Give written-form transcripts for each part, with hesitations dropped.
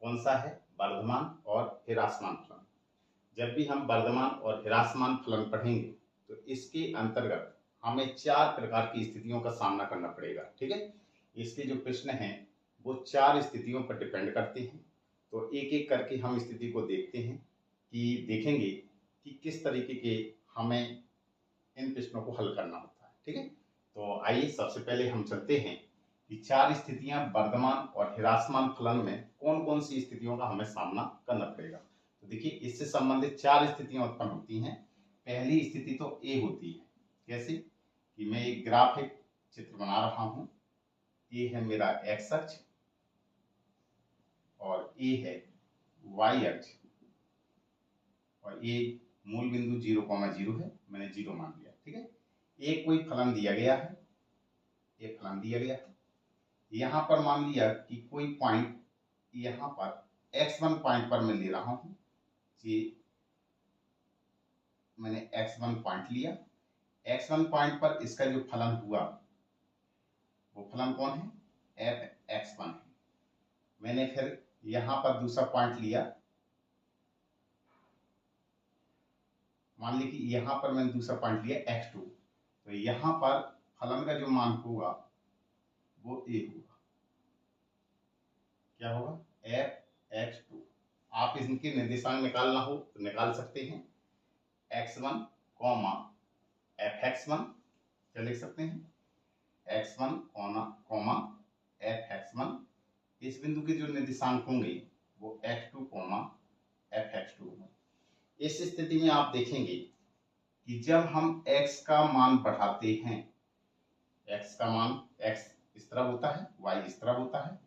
कौन सा है? वर्धमान और ह्रासमान फलन। जब भी हम वर्धमान और ह्रासमान फलन पढ़ेंगे तो इसके अंतर्गत हमें 4 प्रकार की स्थितियों का सामना करना पड़ेगा। ठीक है, इसके जो प्रश्न हैं वो 4 स्थितियों पर डिपेंड करते हैं। तो एक एक करके हम स्थिति को देखते हैं कि देखेंगे कि किस तरीके के हमें इन प्रश्नों को हल करना होता है। ठीक है, तो आइए सबसे पहले हम चलते हैं कि 4 स्थितियां वर्धमान और ह्रासमान फलन में कौन कौन सी स्थितियों का हमें सामना करना पड़ेगा। तो देखिए, इससे संबंधित 4 स्थितियां उत्पन्न होती हैं। पहली स्थिति तो ए होती है। कैसे? कि मैं एक ग्राफिक चित्र बना रहा हूं। ए है मेरा एक्स अक्ष और ए है वाई अक्ष और ए मूल बिंदु 0,0 है, मैंने 0 मान लिया। ठीक है, एक कोई फलन दिया गया है, एक फलन दिया गया है। यहां पर मान लिया कि कोई पॉइंट यहां पर x1 पॉइंट पर मैं ले रहा हूं। ये मैंने x1 पॉइंट लिया। x1 पॉइंट पर इसका जो फलन हुआ वो फलन कौन है? fx1 है। मैंने फिर यहां पर दूसरा पॉइंट लिया। मान ली कि यहां पर मैंने दूसरा पॉइंट लिया x2, तो यहां पर फलन का जो मान होगा वो a होगा। क्या होगा? fx2। आप इनके निर्देशांक निकालना हो तो निकाल सकते हैं। x1 कॉमा fx1, क्या लिख सकते हैं? x1 comma fx1। इस बिंदु के जो निर्देशांक होंगे वो x2 कॉमा fx2 होंगे। इस स्थिति में आप देखेंगे कि जब हम x का मान बढ़ाते हैं, x का मान x इस तरह होता है, y इस तरह होता है।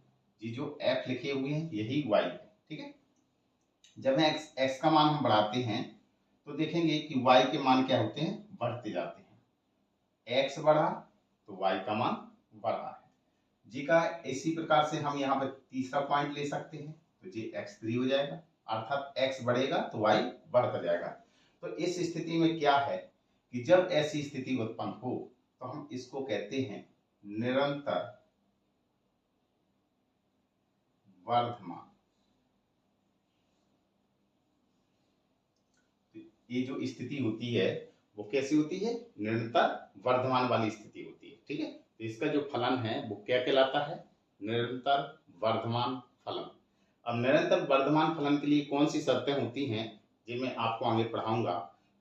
ये जो f लिखे हुए हैं यही y है। ठीक है, जब x का मान हम बढ़ाते हैं तो देखेंगे कि y के मान क्या होते हैं? बढ़ते जाते हैं। x बढ़ा तो y का मान बढ़ा है जी का। इसी प्रकार से हम यहाँ पर तीसरा पॉइंट ले सकते हैं, तो जी x3 हो जाएगा, अर्थात x बढ़ेगा तो y बढ़ता जाएगा। तो इस स्थिति में क्या है कि जब ऐसी स्थिति उत्पन्न हो तो हम इसको कहते हैं निरंतर वर्धमान। ये जो स्थिति होती है वो कैसी होती है? निरंतर वर्धमान वाली स्थिति होती है। ठीक है, तो इसका जो फलन है वो क्या कहलाता है? निरंतर वर्धमान फलन। अब निरंतर वर्धमान फलन के लिए कौन सी शर्तें होती हैं जिन्हें मैं आपको आगे पढ़ाऊंगा।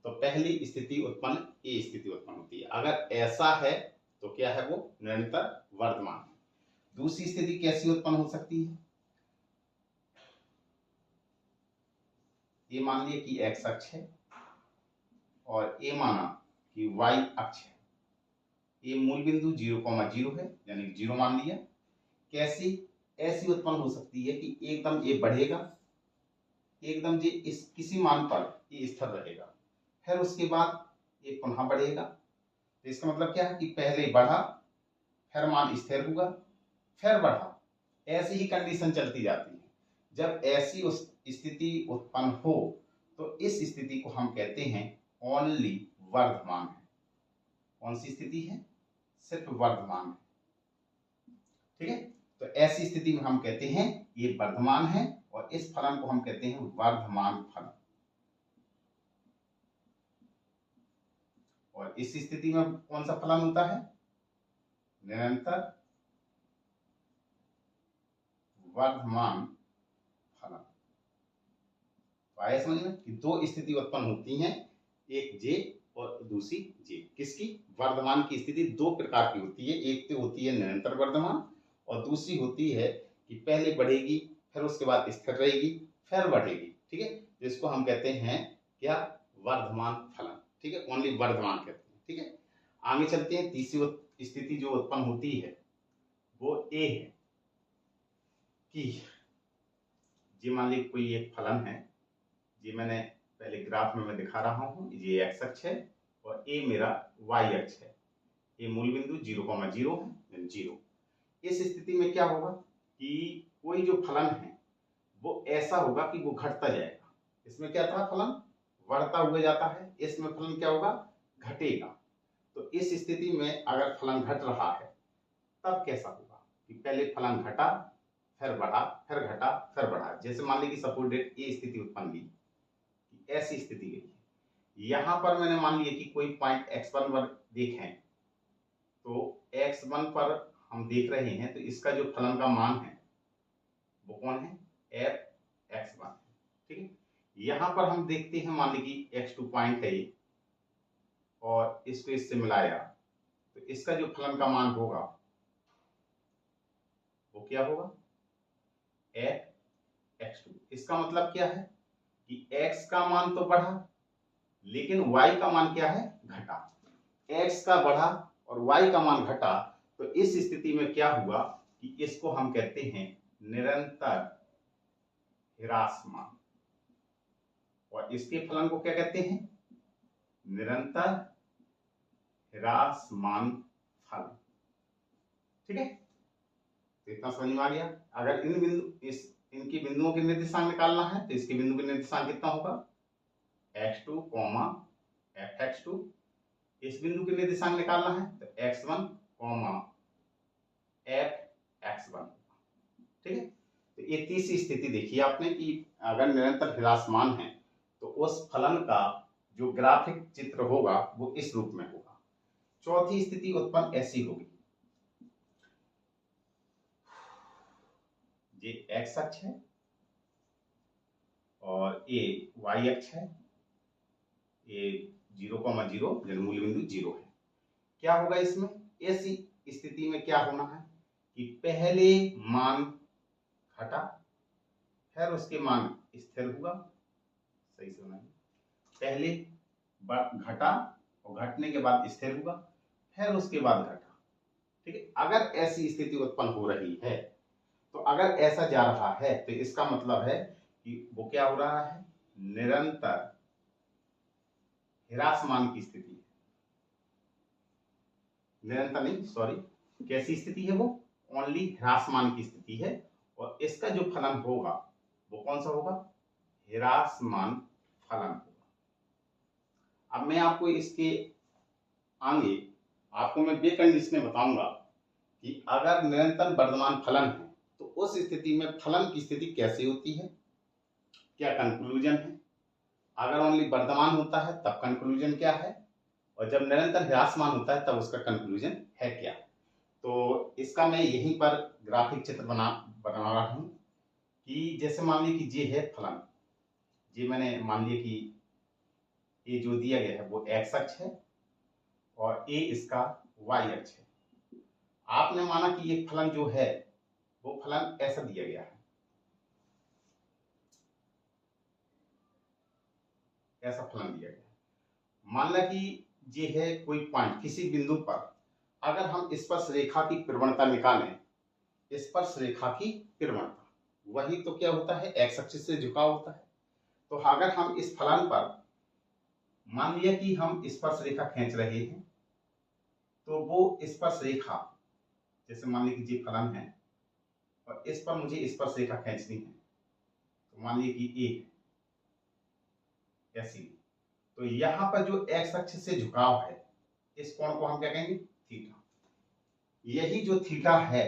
तो पहली स्थिति उत्पन्न ए स्थिति उत्पन्न होती है। अगर ऐसा है तो क्या है? वो निरंतर वर्धमान है। दूसरी स्थिति कैसी उत्पन्न हो सकती है? ये मान लिया कि एक्स अक्ष है और ए माना कि y अक्ष है। ये मूल बिंदु 0,0 है, यानी 0 मान लिया। कैसी? ऐसी उत्पन्न हो सकती है कि एकदम ये बढ़ेगा, एकदम ये इस किसी मान पर ये स्थिर रहेगा, फिर उसके बाद ये पुनः बढ़ेगा। तो इसका मतलब क्या है कि पहले बढ़ा, फिर मान स्थिर हुआ, फिर बढ़ा। ऐसी ही कंडीशन चलती जाती है। जब ऐसी उस स्थिति उत्पन्न हो तो इस स्थिति को हम कहते हैं ओनली वर्धमान है। कौन सी स्थिति है? सिर्फ वर्धमान है। ठीक है, तो ऐसी स्थिति में हम कहते हैं ये वर्धमान है और इस फलन को हम कहते हैं वर्धमान फलन। और इस स्थिति में कौन सा फलन होता है? निरंतर वर्धमान फलन। तो आया समझ में कि दो स्थिति उत्पन्न होती हैं, एक जे और दूसरी जे। किसकी? वर्धमान की स्थिति दो प्रकार की होती है। एक तो होती है निरंतर वर्धमान और दूसरी होती है कि पहले बढ़ेगी, फिर उसके बाद स्थिर रहेगी, फिर बढ़ेगी। ठीक है, जिसको हम कहते हैं क्या? वर्धमान फलन। ठीक है, ओनली वर्धमान कहते हैं। ठीक है, आगे चलते हैं। तीसरी स्थिति जो उत्पन्न होती है वो ए है कि जी मान ली कोई एक फलन है। जी मैंने पहले ग्राफ में मैं दिखा रहा हूं, ये एक्स अक्ष है और ए मेरा वाई अक्ष है। ये मूल बिंदु 0,0 है, 0। इस स्थिति में क्या होगा कि कोई जो फलन है वो ऐसा होगा कि वो घटता जाएगा। इसमें क्या था? फलन बढ़ता हुआ जाता है, इसमें फलन क्या होगा? घटेगा। तो इस स्थिति में अगर फलन घट रहा है तब कैसा होगा कि पहले फलन घटा, फिर बढ़ा, फिर घटा, फिर बढ़ा। है, जैसे मान लीजिए सपोर्टेड ये स्थिति उत्पन्न हुई, ऐसी स्थिति गई, यहां पर मैंने मान लिया कि कोई पॉइंट x1 पर देखें, तो x1 पर हम देख रहे हैं, तो इसका जो फलन का मान है वो कौन है, f x1, ठीक है। यहां पर हम देखते हैं, मान लीजिए x2 पॉइंट है ये, और इसको इससे मिलाया, तो इसका जो फलन का मान होगा वो क्या होगा, f x2। इसका मतलब क्या है कि x का मान तो बढ़ा, लेकिन y का मान क्या है, घटा। x का बढ़ा और y का मान घटा, तो इस स्थिति में क्या हुआ कि इसको हम कहते हैं निरंतर ह्रासमान, और इसके फलन को क्या कहते हैं, निरंतर ह्रासमान फल, ठीक है। तो इतना समझ में आ गया। अगर इन बिंदु इनकी बिंदुओं के निर्देशांक निकालना है, तो इसके बिंदु के निर्देशांक कितना होगा, x2, fx2। इस बिंदु के निर्देशांक निकालना है तो x1, fx1, ठीक है। तो ये तीसरी स्थिति देखी आपने कि अगर निरंतर ह्रासमान है तो उस फलन का जो ग्राफिक चित्र होगा वो इस रूप में होगा। चौथी स्थिति उत्पन्न ऐसी होगी, ये x अक्ष है और ये y अक्ष है, ये 0,0 जन्मूल बिंदु 0 है। क्या होगा इसमें, ऐसी स्थिति में क्या होना है कि पहले मान घटा, फिर उसके मान स्थिर हुआ, सही से होना है, पहले घटा और घटने के बाद स्थिर हुआ, फिर उसके बाद घटा, ठीक है। अगर ऐसी स्थिति उत्पन्न हो रही है, तो अगर ऐसा जा रहा है तो इसका मतलब है कि वो क्या हो रहा है, निरंतर ह्रासमान की स्थिति है, निरंतर नहीं, सॉरी, कैसी स्थिति है वो, ओनली ह्रासमान की स्थिति है, और इसका जो फलन होगा वो कौन सा होगा, ह्रासमान फलन होगा। अब मैं आपको इसके आगे आपको मैं बे कंडीशन में बताऊंगा कि अगर निरंतर वर्धमान फलन है तो उस स्थिति में फलन की स्थिति कैसे होती है, क्या कंक्लूजन है, अगर ओनली वर्धमान होता है तब कंक्लूजन क्या है, और जब निरंतर ह्रासमान होता है तब उसका कंक्लूजन है क्या। तो इसका मैं यहीं पर ग्राफिक चित्र बना रहा हूं कि जैसे मान लीजिए कि ये है फलन, ये मैंने मान लिया कि ये जो दिया गया है वो x अक्ष है और ये इसका y अक्ष है। आपने माना कि ये फलन जो है वो फलन ऐसा दिया गया है, ऐसा फलन दिया गया है। मान ला कि ये है कोई पॉइंट, किसी बिंदु पर अगर हम स्पर्श रेखा की प्रवणता निकालें, स्पर्श रेखा की प्रवणता वही तो क्या होता है, x अक्ष से झुकाव होता है। तो अगर हम इस फलन पर मान लिया कि हम स्पर्श रेखा खींच रहे हैं, तो वो स्पर्श रेखा, जैसे मान लीजिए कि फलन है और इस पर मुझे स्पर्श रेखा खींचनी है, तो मान लीजिए कि ए ऐसी, तो यहां पर जो x अक्ष से झुकाव है इस कोण को हम क्या कहेंगे, थीटा। यही जो थीटा है,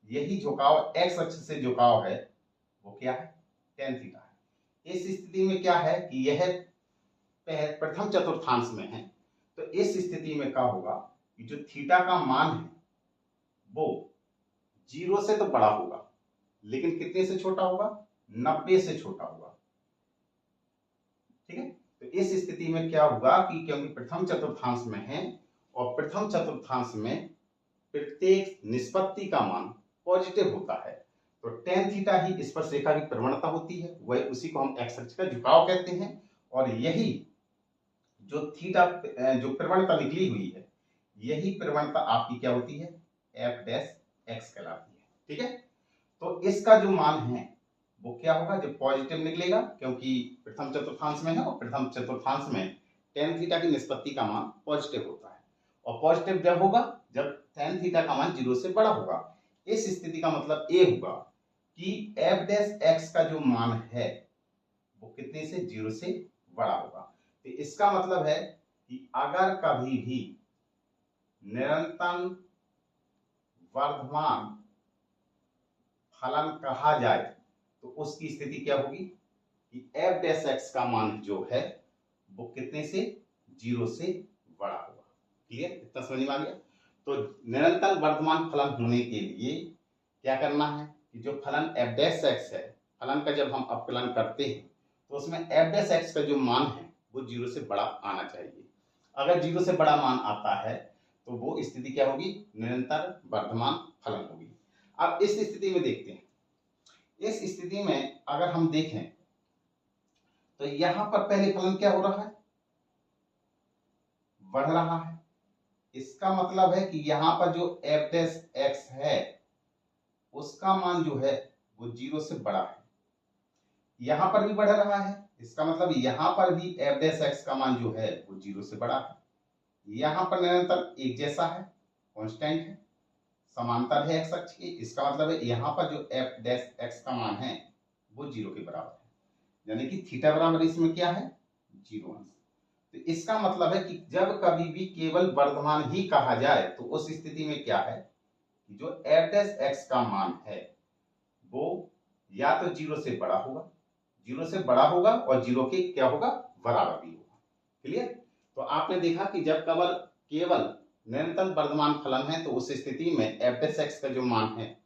यही झुकाव x अक्ष से झुकाव है वो क्या है, tan थीटा है। इस स्थिति में क्या है कि यह प्रथम चतुर्थांश में है, तो इस स्थिति में क्या होगा कि जो थीटा का मान है वो 0 से तो बड़ा होगा, लेकिन कितने से छोटा होगा, 90 से छोटा होगा, ठीक है। तो इस स्थिति में क्या होगा कि क्योंकि प्रथम चतुर्थांश में है और प्रथम चतुर्थांश में प्रत्येक निष्पत्ति का मान पॉजिटिव होता है, तो tan थीटा ही स्पर्श रेखा की प्रवणता होती है, वही उसी को हम x अक्ष का झुकाव कहते हैं। और यही जो थीटा जो प्रवणता निकली हुई है, यही प्रवणता आपकी क्या होती है, f डैश x कहलाती है, ठीक है। तो इसका जो मान है वो क्या होगा, जो पॉजिटिव निकलेगा, क्योंकि प्रथम चतुर्थांश में है और प्रथम चतुर्थांश में tan थीटा की निष्पत्ति का मान पॉजिटिव होता है, और पॉजिटिव जब होगा जब tan थीटा का मान 0 से बड़ा होगा। इस स्थिति का मतलब ये होगा कि f डैश x का जो मान है वो कितने से, 0 से बड़ा होगा। तो इसका मतलब है कि अगर कभी भी निरंतर वर्धमान फलन कहा जाए तो उसकी स्थिति क्या होगी कि एफ डैश एक्स का मान जो है वो कितने से, 0 से बड़ा होगा। क्लियर, इतना समझ में आ गया। तो निरंतर वर्धमान फलन होने के लिए क्या करना है कि जो फलन एफ डैश एक्स है, फलन का जब हम अपकलन करते हैं तो उसमें एफ डैश एक्स का जो मान है वो 0 से बड़ा आना चाहिए। अगर 0 से बड़ा मान आता है तो वो स्थिति क्या होगी, निरंतर वर्धमान फलन होगी। अब इस स्थिति में देखते हैं, इस स्थिति में अगर हम देखें तो यहां पर पहले फलन क्या हो रहा है, बढ़ रहा है। इसका मतलब है कि यहां पर जो एफ डैश एक्स है उसका मान जो है वो 0 से बड़ा है। यहां पर भी बढ़ रहा है, इसका मतलब यहां पर भी एफ डैश एक्स का मान जो है वो 0 से बड़ा है। यहां पर निरंतर एक जैसा है, कांस्टेंट है, समांतर है एक्स अक्ष के। इसका मतलब है यहां पर जो एफ डैश एक्स का मान है वो 0 के बराबर है, यानी कि थीटा बराबर इसमें क्या है, 0 अंश। तो इसका मतलब है कि जब कभी भी केवल वर्धमान ही कहा जाए तो उस स्थिति में क्या है कि जो एफ डैश एक्स का मान है वो या तो 0 से बड़ा होगा, 0 से बड़ा होगा और 0 के क्या होगा, बराबर भी होगा। क्लियर। तो आपने देखा कि जब केवल निरंतर वर्धमान फलन है तो उस स्थिति में एफ डैश एक्स का जो मान है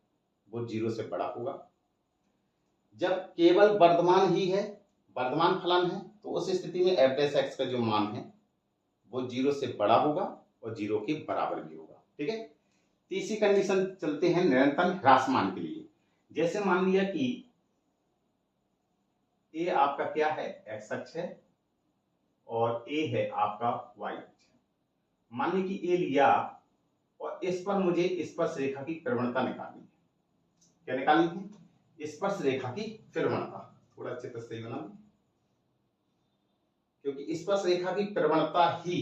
वो 0 से बड़ा होगा। जब केवल वर्धमान ही है, वर्धमान फलन है, तो उस स्थिति में एफ डैश एक्स का जो मान है वो 0 से बड़ा होगा और 0 के बराबर भी होगा। ठीक है। तीसरी कंडीशन चलते हैं निरंतर ह्रासमान के लिए। जैसे मान लिया कि ए आपका क्या है, एक्स अक्ष है और ए है आपका वाई अक्ष है। मान ली कि ए लिया और इस पर मुझे स्पर्श रेखा की प्रवणता निकालनी है। क्या निकालनी है, स्पर्श रेखा की प्रवणता। थोड़ा चित्र सही बना, क्योंकि स्पर्श रेखा की प्रवणता ही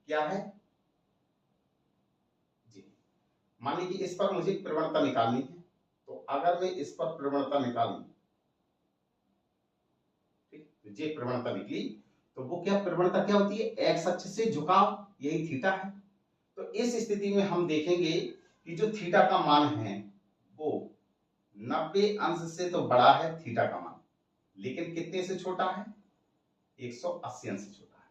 क्या है जी। मान ली कि इस पर मुझे प्रवणता निकालनी है, तो अगर मैं इस पर प्रवणता निकालूं, जे प्रवणता निकली, तो वो क्या प्रवणता क्या होती है, एक्स अक्ष से झुकाव, यही थीटा है। तो इस स्थिति में हम देखेंगे कि जो थीटा का मान है वो 90 अंश से तो बड़ा है थीटा का मान, लेकिन कितने से छोटा है, 180 अंश से छोटा है।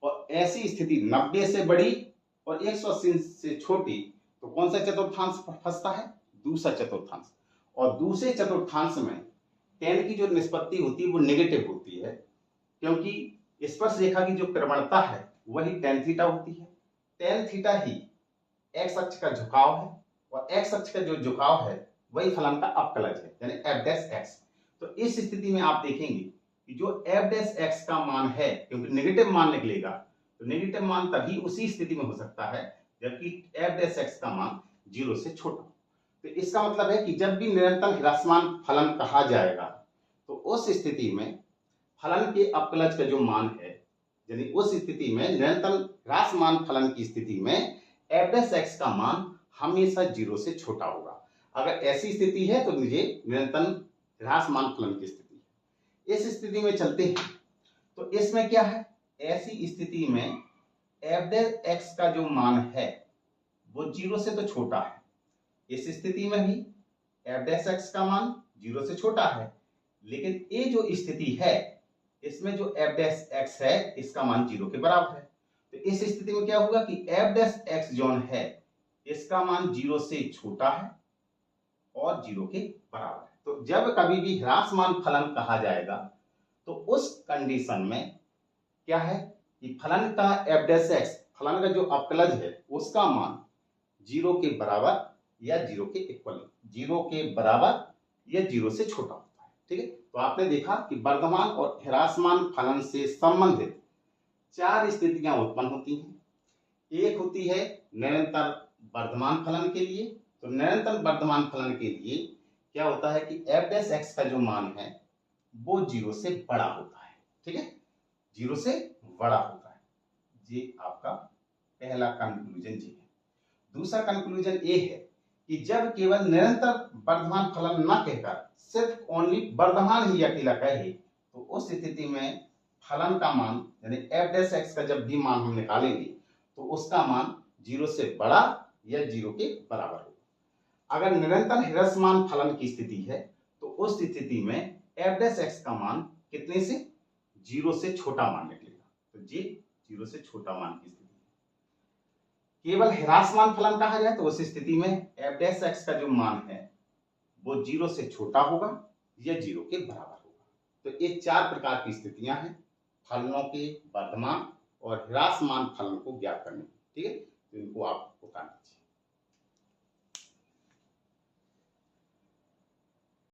और ऐसी स्थिति 90 से बड़ी और 180 से छोटी, तो कौन सा चतुर्थांश फंसता है, दूसरा चतुर्थांश। और दूसरे चतुर्थांश में टेन की जो निष्पत्ति होती है वो नेगेटिव होती है, क्योंकि स्पर्श रेखा की जो प्रवणता है वही टेन थीटा होती है। टेन थीटा ही एक्स अक्ष का झुकाव है और एक्स अक्ष का जो झुकाव है वही फलन का अपकलज है, यानी एफ डैश एक्स। तो इस स्थिति में आप देखेंगे कि जो एफ डैश एक्स का मान है, क्योंकि नेगेटिव मान निकलेगा, तो नेगेटिव मान तभी उसी स्थिति में हो सकता है जबकि एफ डैश एक्स का मान 0 से छोटा। तो इसका मतलब है कि जब भी निरंतर ह्रासमान फलन कहा जाएगा तो उस स्थिति में फलन के अपकलज का जो मान है, यानी उस स्थिति में निरंतर ह्रासमान फलन की स्थिति में एफ डैश एक्स का मान हमेशा 0 से छोटा होगा। अगर ऐसी स्थिति है तो मुझे निरंतर ह्रासमान फलन की स्थिति है। इस स्थिति में चलते हैं, तो इसमें क्या है, ऐसी स्थिति में एफ डैश एक्स का जो मान है वो 0 से तो छोटा है। इस स्थिति में भी एफ डैश एक्स का मान 0 से छोटा है, लेकिन ये जो स्थिति है इसमें जो एफ डैश एक्स है इसका मान 0 के बराबर है। तो इस स्थिति में क्या होगा कि एफ डैश एक्स जोन है इसका मान 0 से छोटा है और 0 के बराबर है। तो जब कभी भी ह्रासमान फलन कहा जाएगा तो उस कंडीशन में क्या है कि फलन का एफ डैश एक्स, फलन का जो अपकलज है उसका मान 0 के बराबर या 0 के इक्वल, 0 के बराबर या 0 से छोटा होता है। ठीक है। तो आपने देखा कि वर्धमान और ह्रासमान फलन से संबंधित 4 स्थितियां उत्पन्न होती हैं। एक होती है निरंतर वर्धमान फलन के लिए। तो निरंतर वर्धमान फलन के लिए क्या होता है कि एफ डैश एक्स का जो मान है वो 0 से बड़ा होता है। ठीक है, 0 से बड़ा होता है। ये आपका पहला कंक्लूजन जी है। दूसरा कंक्लूजन ये है कि जब केवल निरंतर वर्धमान फलन न कहकर सिर्फ ओनली वर्धमान ही अकेला कहे तो उस स्थिति में फलन का मान यानी एफ डैश एक्स का जब भी मान हम निकालेंगे तो उसका मान 0 से बड़ा या 0 के बराबर होगा। अगर निरंतर ह्रासमान फलन की स्थिति है तो उस स्थिति में एफ डैश एक्स का मान कितने से 0 से छोटा मान निकलेगा। तो ये 0 से छोटा मान की स्थिति है। केवल ह्रासमान फलन कहा जाए तो उस स्थिति में एफ डैश एक्स का जो मान है वो 0 से छोटा होगा या 0 के बराबर होगा। तो ये 4 प्रकार की स्थितियां हैं फलनों के वर्धमान और ह्रासमान फलन को ज्ञात करने की। ठीक है, तो इनको आप बता दीजिए।